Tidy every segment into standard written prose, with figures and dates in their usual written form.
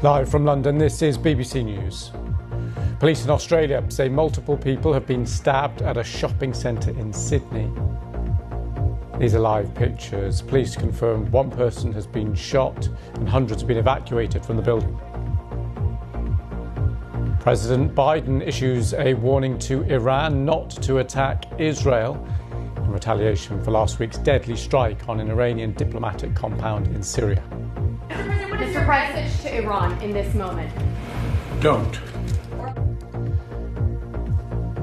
Live from London, this is BBC News. Police in Australia say multiple people have been stabbed at a shopping centre in Sydney. These are live pictures. Police confirmed one person has been shot and hundreds have been evacuated from the building. President Biden issues a warning to Iran not to attack Israel in retaliation for last week's deadly strike on an Iranian diplomatic compound in Syria. Mr. President, to Iran in this moment. Don't.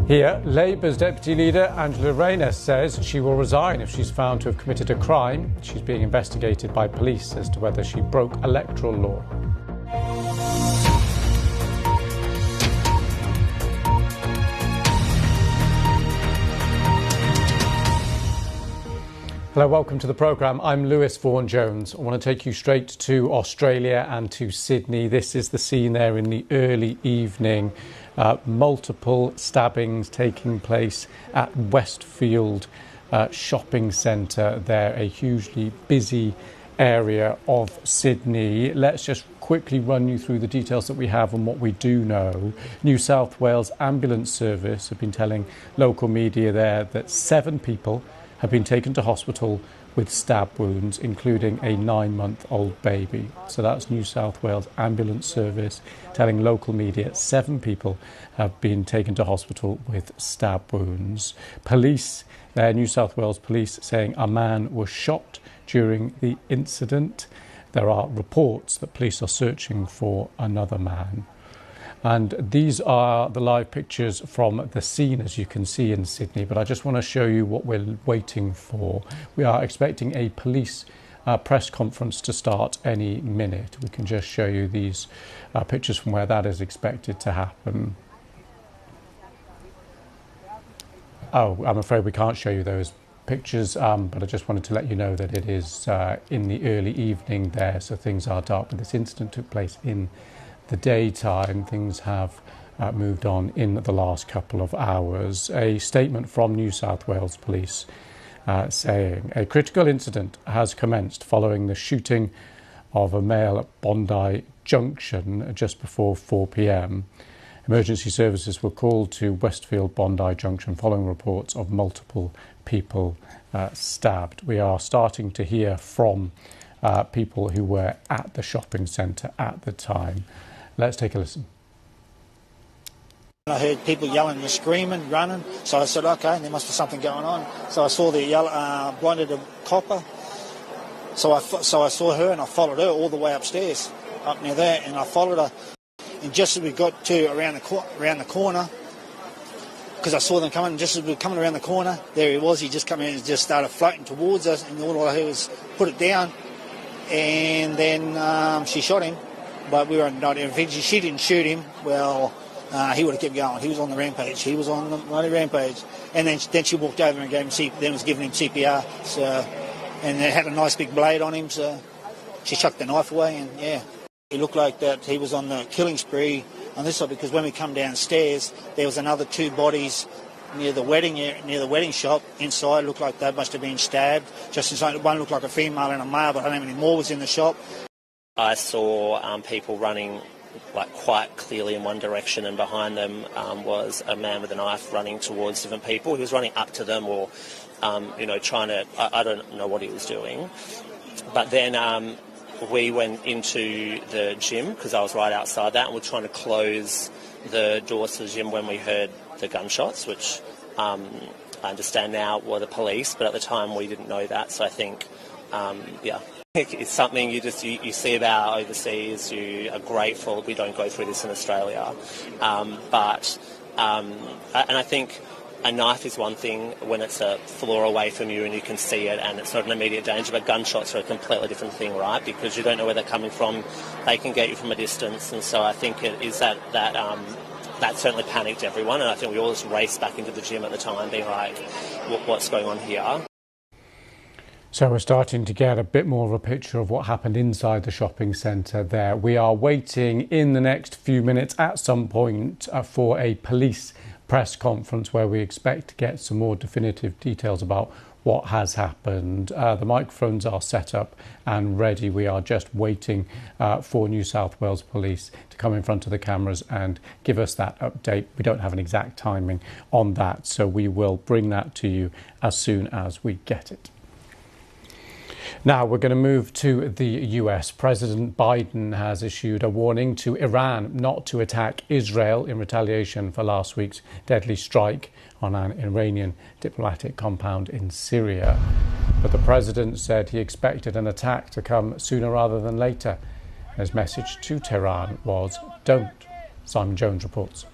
Here, Labour's Deputy Leader Angela Rayner says she will resign if she's found to have committed a crime. She's being investigated by police as to whether she broke electoral law. Hello, welcome to the programme. I'm Vaughan-Jones. I want to take you straight to Australia and to Sydney. This is the scene there in the early evening. Multiple stabbings taking place at Westfield shopping centre there, a hugely busy area of Sydney. Let's just quickly run you through the details that we have and what we do know. New South Wales Ambulance Service have been telling local media there that 7 people have been taken to hospital with stab wounds, including a 9-month-old baby. So that's New South Wales Ambulance Service telling local media 7 people have been taken to hospital with stab wounds. Police, New South Wales Police, saying a man was shot during the incident. There are reports that police are searching for another man. And these are the live pictures from the scene, as you can see, in Sydney. But I just want to show you what we're waiting for. We are expecting a police press conference to start any minute. We can just show you these pictures from where that is expected to happen. Oh, I'm afraid we can't show you those pictures, but I just wanted to let you know that it is in the early evening there, so things are dark. But this incident took place in the daytime. Things have moved on in the last couple of hours. A statement from New South Wales Police saying a critical incident has commenced following the shooting of a male at Bondi Junction just before 4 p.m. Emergency services were called to Westfield Bondi Junction following reports of multiple people stabbed. We are starting to hear from people who were at the shopping centre at the time. Let's take a listen. I heard people yelling and screaming, running, so I said, okay, there must be something going on. So I saw the blinded a copper, so I saw her and I followed her all the way upstairs, up near there, and I followed her. And just as we got to around the corner, because I saw them coming, just as we were coming around the corner, there he was, he just come in and just started floating towards us, and all I heard was, put it down, and then she shot him. But we were not. If she didn't shoot him, well, he would have kept going. He was on the rampage. He was on the bloody rampage. And then she walked over and was giving him CPR. So, and they had a nice big blade on him. So she chucked the knife away, and yeah, he looked like that he was on the killing spree on this side. Because when we come downstairs, there was another 2 bodies near the wedding shop inside. Looked like they must have been stabbed. Just inside, one looked like a female and a male, but I don't know how many more was in the shop. I saw people running quite clearly in one direction, and behind them was a man with a knife running towards different people. He was running up to them or, trying to, I don't know what he was doing. But then we went into the gym because I was right outside that, and we're trying to close the doors to the gym when we heard the gunshots, which I understand now were the police, but at the time we didn't know that. So I think, it's something you see about overseas. You are grateful we don't go through this in Australia. And I think a knife is one thing when it's a floor away from you and you can see it and it's not an immediate danger, but gunshots are a completely different thing, right? Because you don't know where they're coming from. They can get you from a distance. And so I think it is that certainly panicked everyone. And I think we all just raced back into the gym at the time being like, what's going on here? So we're starting to get a bit more of a picture of what happened inside the shopping centre there. We are waiting in the next few minutes at some point for a police press conference where we expect to get some more definitive details about what has happened. The microphones are set up and ready. We are just waiting for New South Wales Police to come in front of the cameras and give us that update. We don't have an exact timing on that, so we will bring that to you as soon as we get it. Now we're going to move to the US. President Biden has issued a warning to Iran not to attack Israel in retaliation for last week's deadly strike on an Iranian diplomatic compound in Syria. But the president said he expected an attack to come sooner rather than later. His message to Tehran was, don't. Simon Jones reports.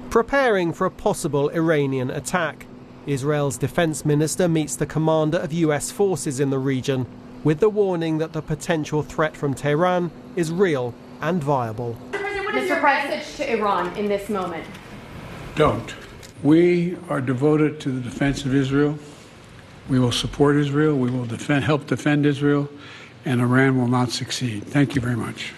Preparing for a possible Iranian attack, Israel's defense minister meets the commander of US forces in the region with the warning that the potential threat from Tehran is real and viable. Mr. President, to Iran in this moment. Don't. We are devoted to the defense of Israel. We will support Israel. We will help defend Israel, and Iran will not succeed. Thank you very much.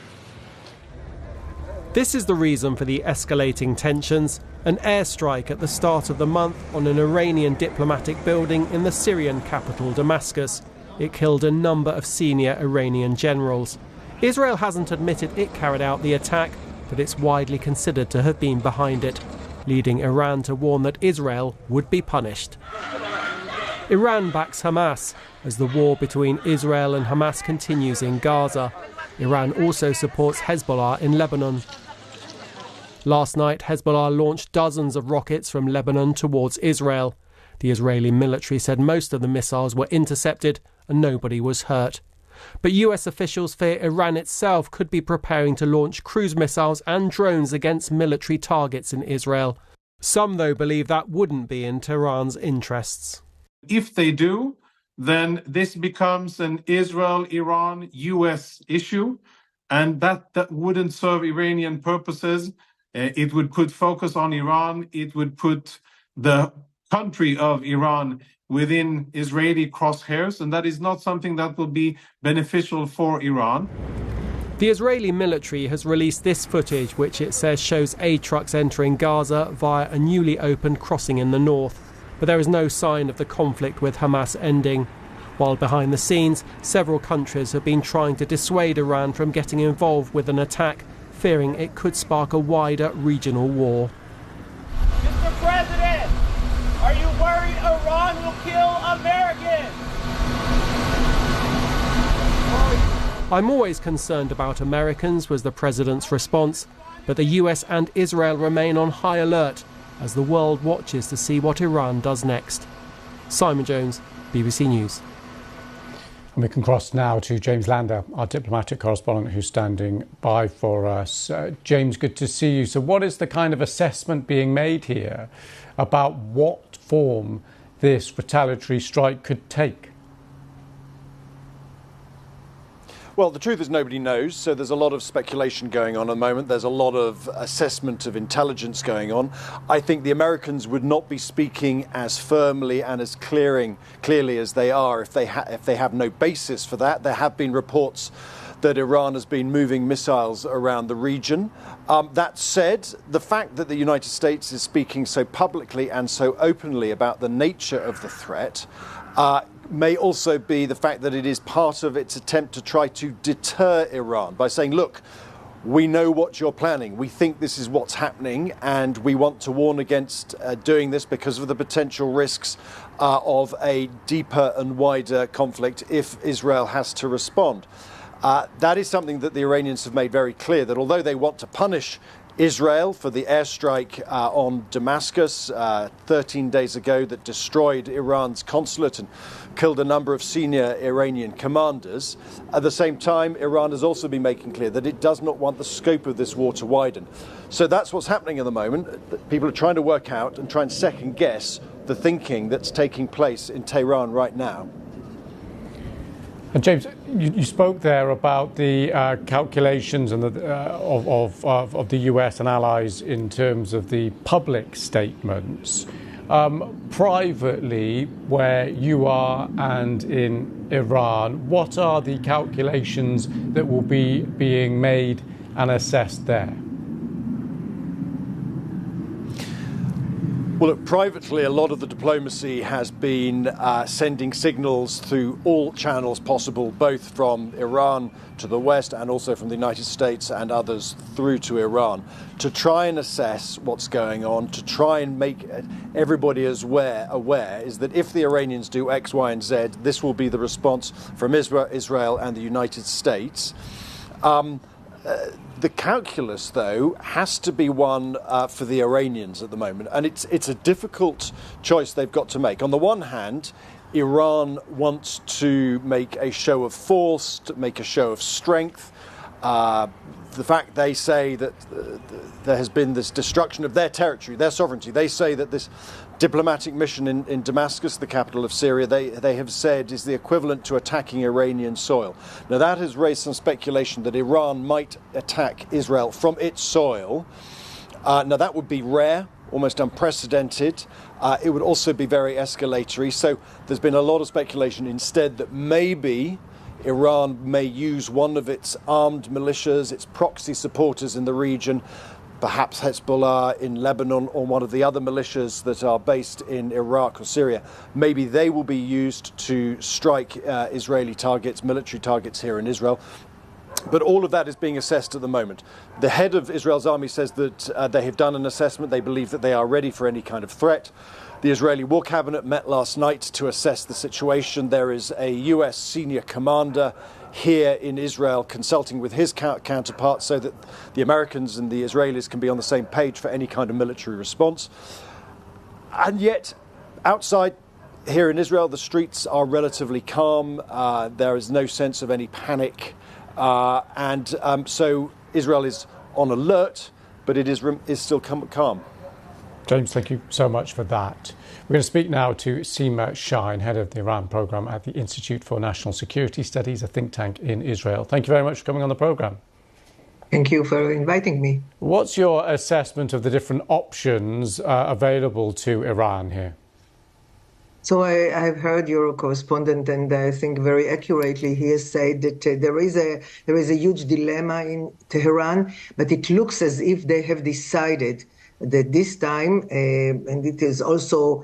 This is the reason for the escalating tensions. An airstrike at the start of the month on an Iranian diplomatic building in the Syrian capital, Damascus. It killed a number of senior Iranian generals. Israel hasn't admitted it carried out the attack, but it's widely considered to have been behind it, leading Iran to warn that Israel would be punished. Iran backs Hamas as the war between Israel and Hamas continues in Gaza. Iran also supports Hezbollah in Lebanon. Last night, Hezbollah launched dozens of rockets from Lebanon towards Israel. The Israeli military said most of the missiles were intercepted and nobody was hurt. But US officials fear Iran itself could be preparing to launch cruise missiles and drones against military targets in Israel. Some, though, believe that wouldn't be in Tehran's interests. If they do, then this becomes an Israel-Iran-US issue, and that wouldn't serve Iranian purposes. It would put focus on Iran. It would put the country of Iran within Israeli crosshairs, and that is not something that will be beneficial for Iran. The Israeli military has released this footage, which it says shows aid trucks entering Gaza via a newly opened crossing in the north. But there is no sign of the conflict with Hamas ending. While behind the scenes, several countries have been trying to dissuade Iran from getting involved with an attack, fearing it could spark a wider regional war. Mr. President, are you worried Iran will kill Americans? I'm always concerned about Americans, was the president's response, but the US and Israel remain on high alert as the world watches to see what Iran does next. Simon Jones, BBC News. And we can cross now to James Lander, our diplomatic correspondent who's standing by for us. James, good to see you. So what is the kind of assessment being made here about what form this retaliatory strike could take? Well, the truth is nobody knows, so there's a lot of speculation going on at the moment. There's a lot of assessment of intelligence going on. I think the Americans would not be speaking as firmly and as clearly as they are if they have no basis for that. There have been reports that Iran has been moving missiles around the region. That said, the fact that the United States is speaking so publicly and so openly about the nature of the threat may also be the fact that it is part of its attempt to try to deter Iran by saying, look, we know what you're planning. We think this is what's happening, and we want to warn against doing this because of the potential risks of a deeper and wider conflict if Israel has to respond. That is something that the Iranians have made very clear, that although they want to punish Israel for the airstrike on Damascus 13 days ago that destroyed Iran's consulate and killed a number of senior Iranian commanders. At the same time, Iran has also been making clear that it does not want the scope of this war to widen. So that's what's happening at the moment. People are trying to work out and try and second guess the thinking that's taking place in Tehran right now. And James, you spoke there about the calculations and of the US and allies in terms of the public statements. Privately, where you are and in Iran, what are the calculations that will be being made and assessed there? Well, look, privately, a lot of the diplomacy has been sending signals through all channels possible, both from Iran to the West and also from the United States and others through to Iran, to try and assess what's going on, to try and make everybody as aware is that if the Iranians do X, Y, and Z, this will be the response from Israel and the United States. The calculus, though, has to be one for the Iranians at the moment, and it's a difficult choice they've got to make. On the one hand, Iran wants to make a show of force, to make a show of strength. The fact they say that there has been this destruction of their territory, their sovereignty, they say that this diplomatic mission in Damascus, the capital of Syria, they have said is the equivalent to attacking Iranian soil. Now that has raised some speculation that Iran might attack Israel from its soil. Now that would be rare, almost unprecedented. It would also be very escalatory. So there's been a lot of speculation instead that maybe Iran may use one of its armed militias, its proxy supporters in the region, perhaps Hezbollah in Lebanon or one of the other militias that are based in Iraq or Syria. Maybe they will be used to strike Israeli targets, military targets here in Israel. But all of that is being assessed at the moment. The head of Israel's army says that they have done an assessment. They believe that they are ready for any kind of threat. The Israeli War Cabinet met last night to assess the situation. There is a US senior commander here in Israel consulting with his counterparts so that the Americans and the Israelis can be on the same page for any kind of military response. And yet, outside here in Israel, the streets are relatively calm. There is no sense of any panic. So Israel is on alert, but it is still calm. James, thank you so much for that. We're going to speak now to Seema Shine, head of the Iran programme at the Institute for National Security Studies, a think tank in Israel. Thank you very much for coming on the programme. Thank you for inviting me. What's your assessment of the different options available to Iran here? So I've heard your correspondent, and I think very accurately he has said that there is a huge dilemma in Tehran, but it looks as if they have decided that this time, and it is also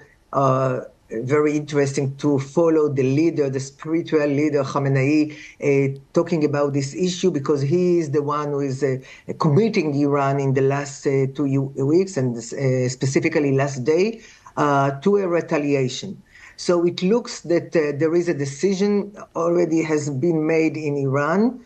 very interesting to follow the leader, the spiritual leader, Khamenei, talking about this issue, because he is the one who is committing Iran in the last 2 weeks, and specifically last day, to a retaliation. So it looks that there is a decision already has been made in Iran.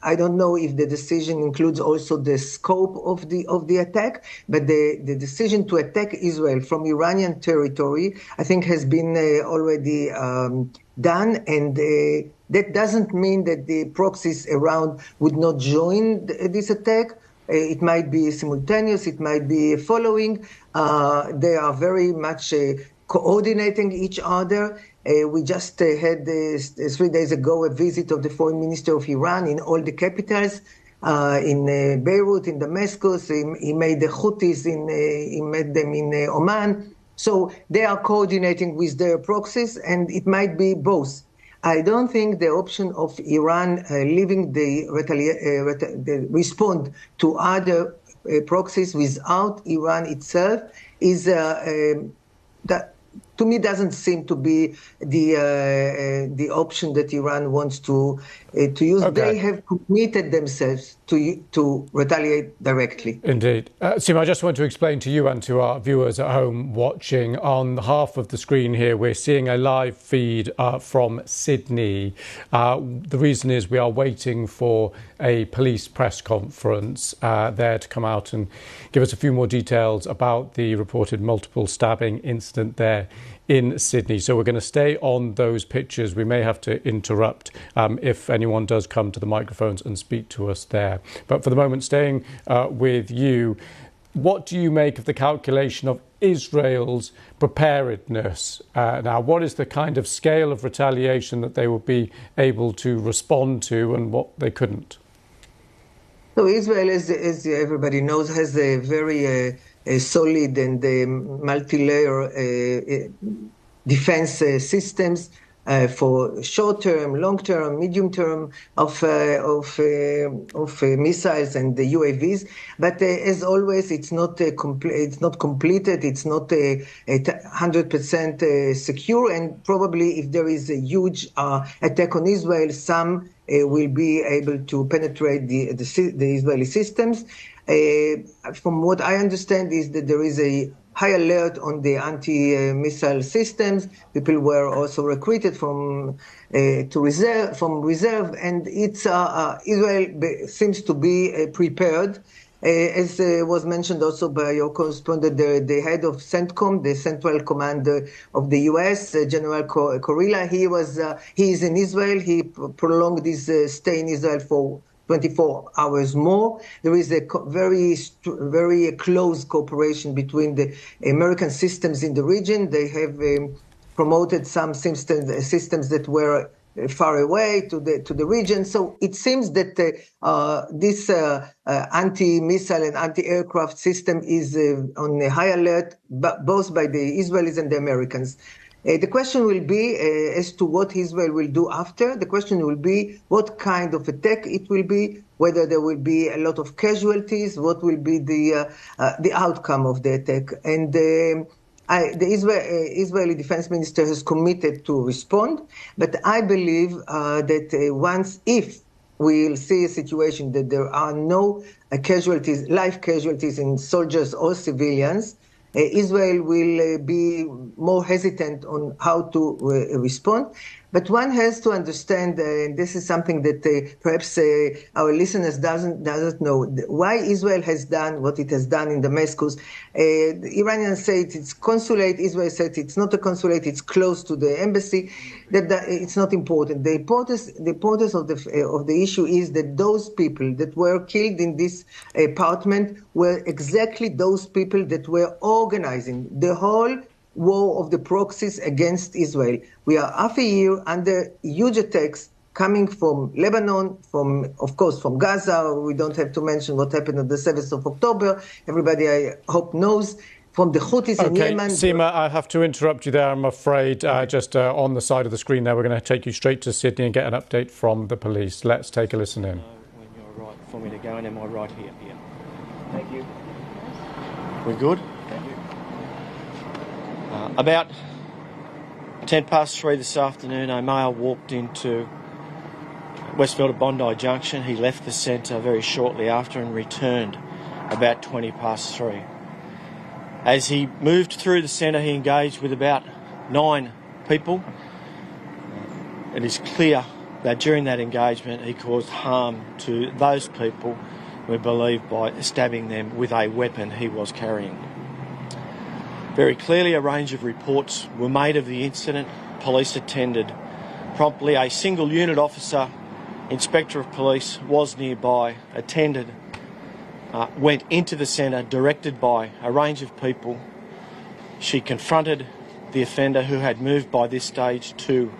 I don't know if the decision includes also the scope of the attack, but the decision to attack Israel from Iranian territory, I think, has been already done, and that doesn't mean that the proxies around would not join this attack. It might be simultaneous, it might be following. They are very much coordinating each other. We just had 3 days ago a visit of the foreign minister of Iran in all the capitals, in Beirut, in Damascus. He made the Houthis, he met them in Oman. So they are coordinating with their proxies, and it might be both. I don't think the option of Iran leaving the respond to other proxies without Iran itself is that, to me, doesn't seem to be the option that Iran wants to use. Okay. They have committed themselves to retaliate directly. Indeed. Seema, I just want to explain to you and to our viewers at home watching, on half of the screen here, we're seeing a live feed from Sydney. The reason is we are waiting for a police press conference there to come out and give us a few more details about the reported multiple stabbing incident there in Sydney. So we're going to stay on those pictures. We may have to interrupt if anyone does come to the microphones and speak to us there. But for the moment, staying with you, what do you make of the calculation of Israel's preparedness? Now, what is the kind of scale of retaliation that they will be able to respond to and what they couldn't? So Israel, as everybody knows, has a very solid and multi-layer defense systems. for short-term, long-term, medium-term of missiles and the UAVs. But as always, it's not completed. It's not 100% secure. And probably, if there is a huge attack on Israel, some will be able to penetrate the Israeli systems. From what I understand, is that there is a high alert on the anti-missile systems. People were also recruited from reserve, and it's Israel seems to be prepared. As was mentioned also by your correspondent, the head of CENTCOM, the Central Command of the U.S., General Kurilla, he is in Israel. He prolonged his stay in Israel for 24 hours more. There is a very close cooperation between the American systems in the region. They have promoted some systems that were far away to the region. So it seems that this anti-missile and anti-aircraft system is on a high alert, both by the Israelis and the Americans. The question will be as to what Israel will do after. The question will be what kind of attack it will be, whether there will be a lot of casualties, what will be the outcome of the attack. And the Israeli defense minister has committed to respond, but I believe that if we'll see a situation that there are no live casualties in soldiers or civilians, Israel will be more hesitant on how to respond. But one has to understand, and this is something that perhaps our listeners doesn't know, why Israel has done what it has done in Damascus. The Iranians say it's consulate. Israel said it's not a consulate. It's close to the embassy. That it's not important. The importance of the issue is that those people that were killed in this apartment were exactly those people that were organizing the whole war of the proxies against Israel. We are half a year under huge attacks coming from Lebanon, of course, from Gaza. We don't have to mention what happened on the 7th of October. Everybody, I hope, knows. From the Houthis in Yemen. Seema, I have to interrupt you there, I'm afraid. Just on the side of the screen there, we're going to take you straight to Sydney and get an update from the police. Let's take a listen in. When you're right for me to go, and am I right here? Yeah. Thank you. We're good? Thank you. About 3:10 this afternoon, a male walked into Westfield at Bondi Junction. He left the centre very shortly after and returned about 3:20. As he moved through the centre, he engaged with about 9 people. It is clear that during that engagement he caused harm to those people, we believe, by stabbing them with a weapon he was carrying. Very clearly, a range of reports were made of the incident. Police attended promptly. A single unit officer, Inspector of Police, was nearby, attended, went into the centre, directed by a range of people. She confronted the offender, who had moved by this stage to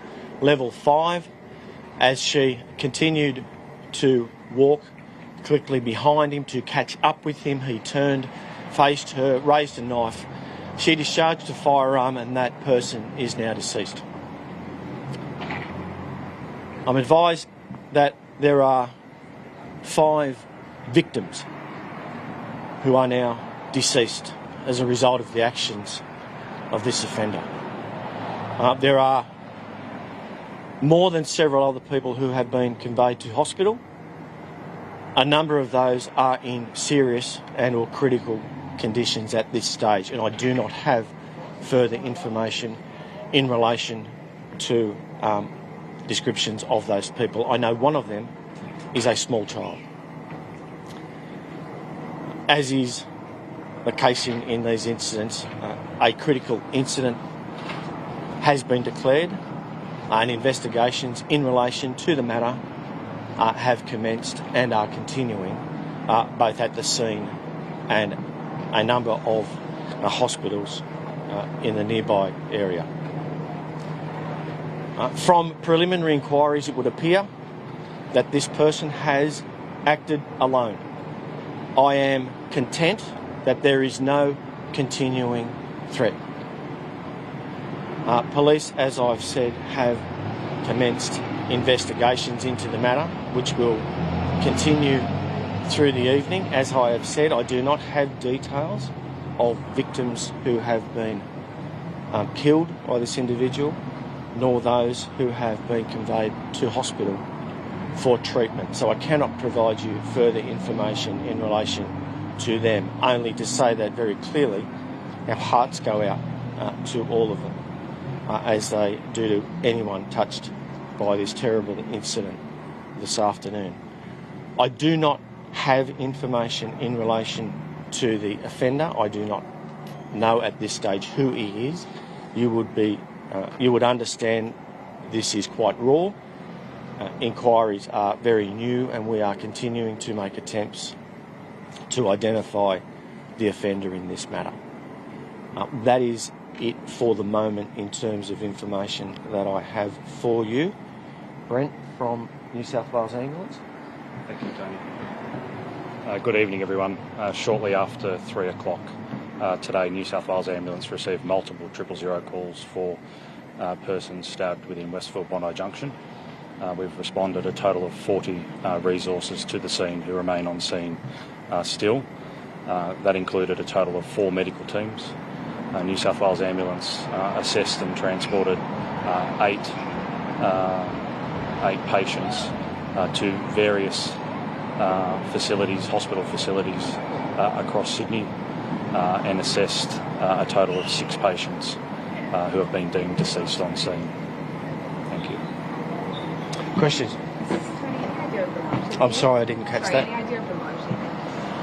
level 5. As she continued to walk quickly behind him to catch up with him, he turned, faced her, raised a knife. She discharged a firearm, and that person is now deceased. I'm advised that there are 5 victims who are now deceased as a result of the actions of this offender. There are more than several other people who have been conveyed to hospital. A number of those are in serious and or critical conditions at this stage, and I do not have further information in relation to descriptions of those people. I know one of them is a small child. As is the case in these incidents, a critical incident has been declared, and investigations in relation to the matter have commenced and are continuing, both at the scene and a number of hospitals in the nearby area. From preliminary inquiries, it would appear that this person has acted alone. I am content that there is no continuing threat. Police, as I've said, have commenced investigations into the matter, which will continue through the evening. As I have said, I do not have details of victims who have been killed by this individual, nor those who have been conveyed to hospital for treatment. So I cannot provide you further information in relation to them, only to say that very clearly our hearts go out to all of them, as they do to anyone touched by this terrible incident this afternoon. I do not have information in relation to the offender. I do not know at this stage who he is. You would understand this is quite raw. Inquiries are very new, and we are continuing to make attempts to identify the offender in this matter. That is it for the moment in terms of information that I have for you. Brent from New South Wales Ambulance. Thank you, Tony. Good evening, everyone. Shortly after 3 o'clock today, New South Wales Ambulance received multiple 000 calls for persons stabbed within Westfield Bondi Junction. We've responded a total of 40 resources to the scene who remain on scene still. That included a total of 4 medical teams. New South Wales Ambulance assessed and transported 8 patients to various facilities, hospital facilities across Sydney, and assessed a total of 6 patients who have been deemed deceased on scene. Thank you. Questions? I'm sorry, I didn't catch that.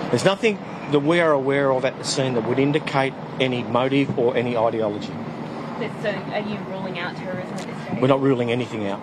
There's nothing that we are aware of at the scene that would indicate any motive or any ideology. So are you ruling out terrorism at this stage? We're not ruling anything out.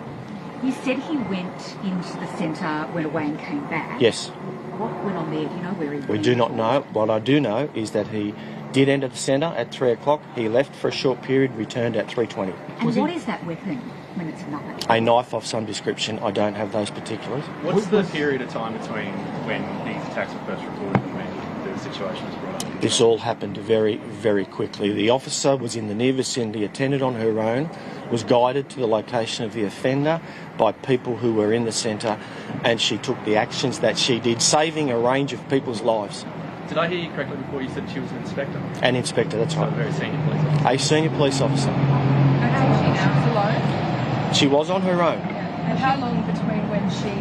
You said he went into the centre when Wayne came back. Yes. What went on there? Do you know where he went? We do not know. What I do know is that he did enter the centre at 3 o'clock. He left for a short period, returned at 3:20. And what is that weapon when it's a knife? A knife of some description. I don't have those particulars. What's the period of time between when these attacks were first reported and when the situation was brought up? This all happened very, very quickly. The officer was in the near vicinity, attended on her own, was guided to the location of the offender by people who were in the centre, and she took the actions that she did, saving a range of people's lives. Did I hear you correctly before you said she was an inspector? An inspector, that's right. So a very senior police officer. A senior police officer. And how is she now? Alone? She was on her own. And how long between when she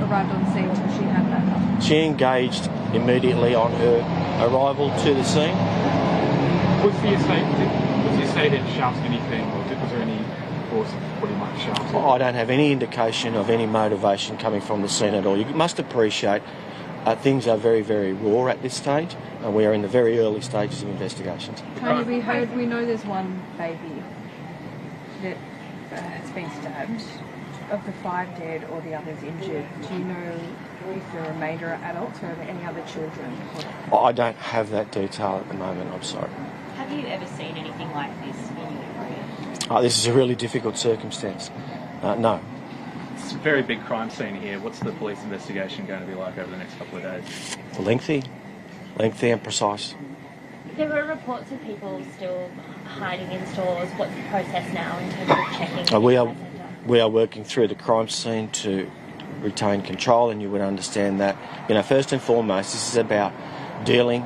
arrived on scene till she had that? She engaged immediately on her arrival to the scene. Was you say that shouting anything, or was there any force of pretty much shouting? I don't have any indication of any motivation coming from the scene at all. You must appreciate things are very, very raw at this stage, and we are in the very early stages of investigations. Tony, we know there's one baby that has been stabbed. Of the 5 dead or the others injured, do you know if the remainder are adults, or are there any other children? I don't have that detail at the moment, I'm sorry. Have you ever seen anything like this in your area? This is a really difficult circumstance. No. It's a very big crime scene here. What's the police investigation going to be like over the next couple of days? Lengthy and precise. There were reports of people still hiding in stores. What's the process now in terms of checking? We are working through the crime scene to retain control, and you would understand that, first and foremost, this is about dealing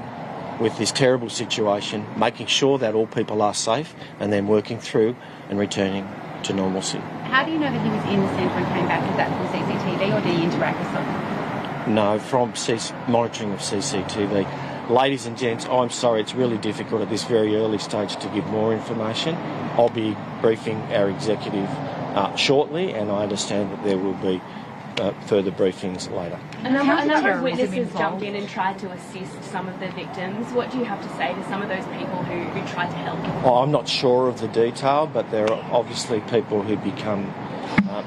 with this terrible situation, making sure that all people are safe, and then working through and returning to normalcy. How do you know that he was in the centre and came back? Is that from CCTV, or do you interact with someone? No, from monitoring of CCTV. Ladies and gents, I'm sorry, it's really difficult at this very early stage to give more information. I'll be briefing our executive shortly, and I understand that there will be further briefings later. A number of witnesses jumped in and tried to assist some of the victims. What do you have to say to some of those people who tried to help? I'm not sure of the detail, but there are obviously people who become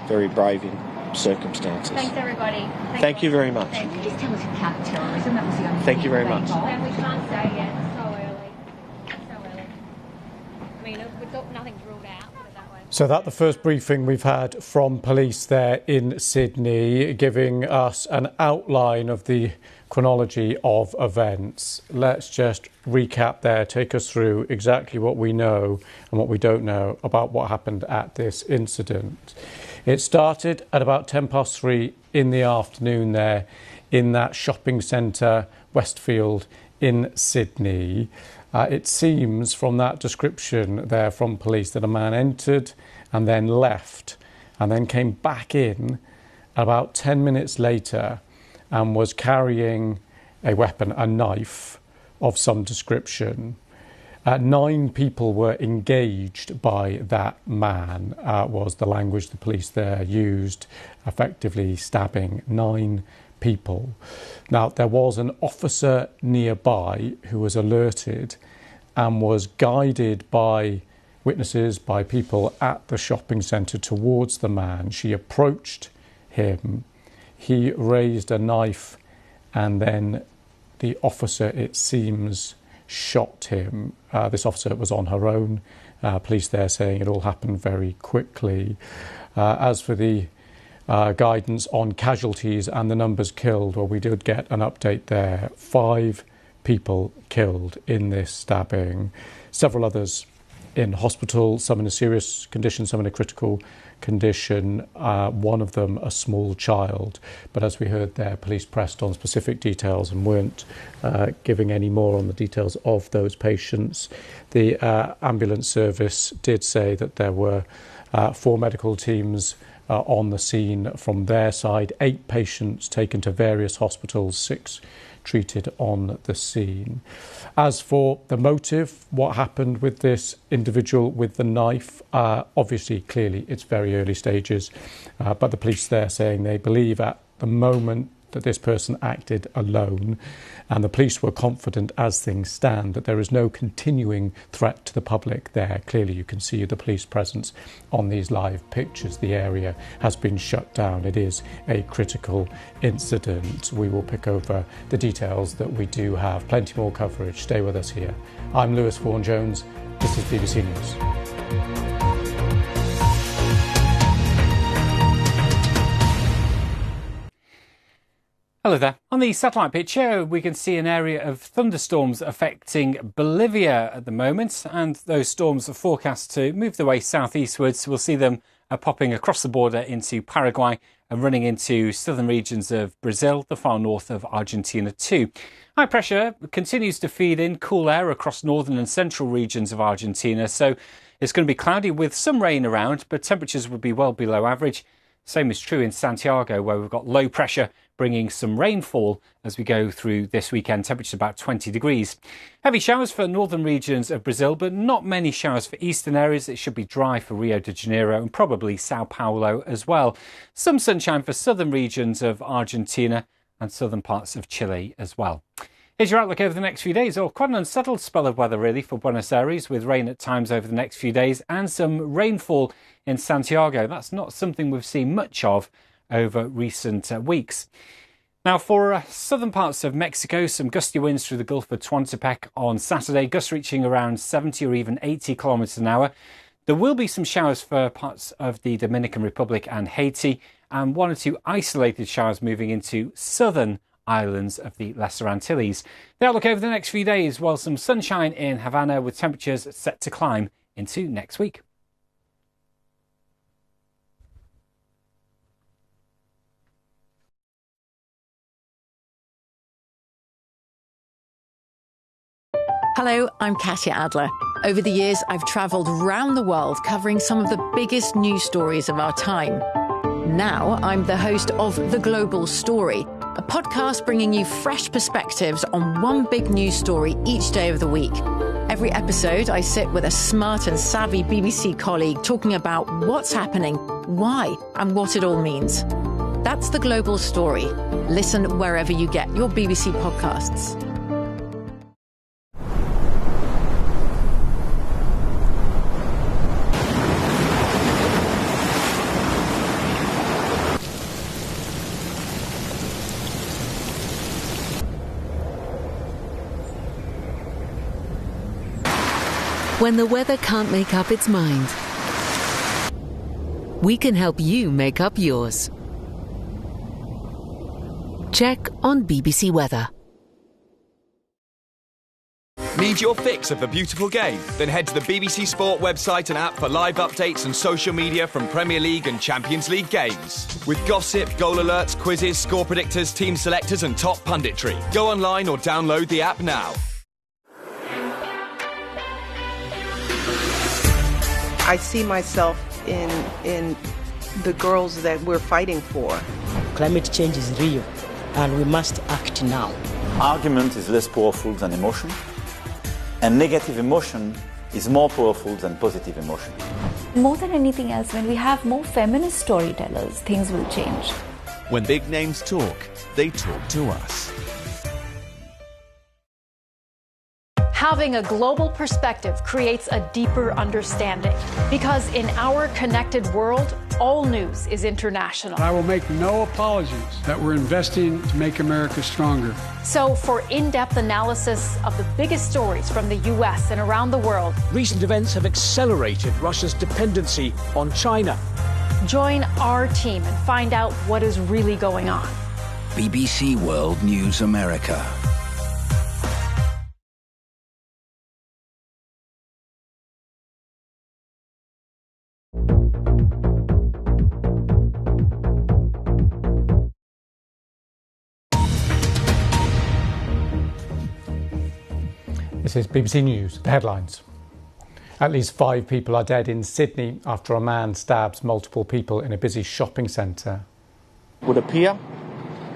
very brave in circumstances. Thanks, everybody. Thank you very much. Can you just tell us your counter-terrorism? That was the only Thank you very much. We can't say yet. It's so early. I mean, nothing's ruled out. So that's the first briefing we've had from police there in Sydney, giving us an outline of the chronology of events. Let's just recap there, take us through exactly what we know and what we don't know about what happened at this incident. It started at about 3:10 in the afternoon there in that shopping centre, Westfield in Sydney. It seems from that description there from police that a man entered and then left and then came back in about 10 minutes later and was carrying a weapon, a knife of some description. 9 people were engaged by that man, was the language the police there used, effectively stabbing 9 people. Now, there was an officer nearby who was alerted and was guided by witnesses, by people at the shopping centre towards the man. She approached him. He raised a knife and then the officer, it seems, shot him. This officer was on her own. Police there saying it all happened very quickly. As for the guidance on casualties and the numbers killed, well, we did get an update there. 5 people killed in this stabbing. Several others in hospital, some in a serious condition, some in a critical condition, one of them a small child. But as we heard there, police pressed on specific details and weren't giving any more on the details of those patients. The ambulance service did say that there were 4 medical teams on the scene from their side, 8 patients taken to various hospitals, 6 treated on the scene. As for the motive, what happened with this individual with the knife, obviously, clearly, it's very early stages, but the police there saying they believe at the moment that this person acted alone, and the police were confident as things stand that there is no continuing threat to the public there. Clearly you can see the police presence on these live pictures. The area has been shut down. It is a critical incident. We will pick over the details that we do have. Plenty more coverage. Stay with us here. I'm Lewis Vaughan-Jones. This is BBC News. Hello there. On the satellite picture, we can see an area of thunderstorms affecting Bolivia at the moment, and those storms are forecast to move their way southeastwards. We'll see them popping across the border into Paraguay and running into southern regions of Brazil, the far north of Argentina too. High pressure continues to feed in cool air across northern and central regions of Argentina, so it's going to be cloudy with some rain around, but temperatures will be well below average. Same is true in Santiago, where we've got low pressure bringing some rainfall as we go through this weekend. Temperature about 20 degrees. Heavy showers for northern regions of Brazil, but not many showers for eastern areas. It should be dry for Rio de Janeiro and probably Sao Paulo as well. Some sunshine for southern regions of Argentina and southern parts of Chile as well. Here's your outlook over the next few days. Quite an unsettled spell of weather really for Buenos Aires, with rain at times over the next few days and some rainfall in Santiago. That's not something we've seen much of over recent weeks. Now, for southern parts of Mexico, some gusty winds through the Gulf of Tehuantepec on Saturday, gusts reaching around 70 or even 80 kilometres an hour. There will be some showers for parts of the Dominican Republic and Haiti, and 1 or 2 isolated showers moving into southern islands of the Lesser Antilles. The outlook over the next few days, while some sunshine in Havana with temperatures set to climb into next week. Hello, I'm Katya Adler. Over the years, I've travelled around the world covering some of the biggest news stories of our time. Now I'm the host of The Global Story, a podcast bringing you fresh perspectives on one big news story each day of the week. Every episode, I sit with a smart and savvy BBC colleague talking about what's happening, why, and what it all means. That's The Global Story. Listen wherever you get your BBC podcasts. When the weather can't make up its mind, we can help you make up yours. Check on BBC Weather. Need your fix of the beautiful game? Then head to the BBC Sport website and app for live updates and social media from Premier League and Champions League games. With gossip, goal alerts, quizzes, score predictors, team selectors and top punditry. Go online or download the app now. I see myself in the girls that we're fighting for. Climate change is real and we must act now. Argument is less powerful than emotion, and negative emotion is more powerful than positive emotion. More than anything else, when we have more feminist storytellers, things will change. When big names talk, they talk to us. Having a global perspective creates a deeper understanding, because in our connected world, all news is international. I will make no apologies that we're investing to make America stronger. So for in-depth analysis of the biggest stories from the US and around the world, recent events have accelerated Russia's dependency on China. Join our team and find out what is really going on. BBC World News America. This is BBC News, the headlines. At least 5 people are dead in Sydney after a man stabs multiple people in a busy shopping centre. It would appear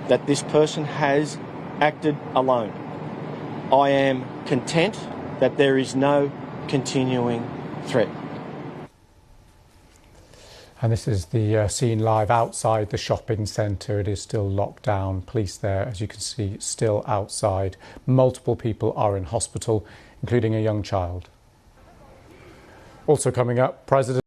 that this person has acted alone. I am content that there is no continuing threat. And this is the scene live outside the shopping centre. It is still locked down. Police there, as you can see, still outside. Multiple people are in hospital, including a young child. Also coming up, President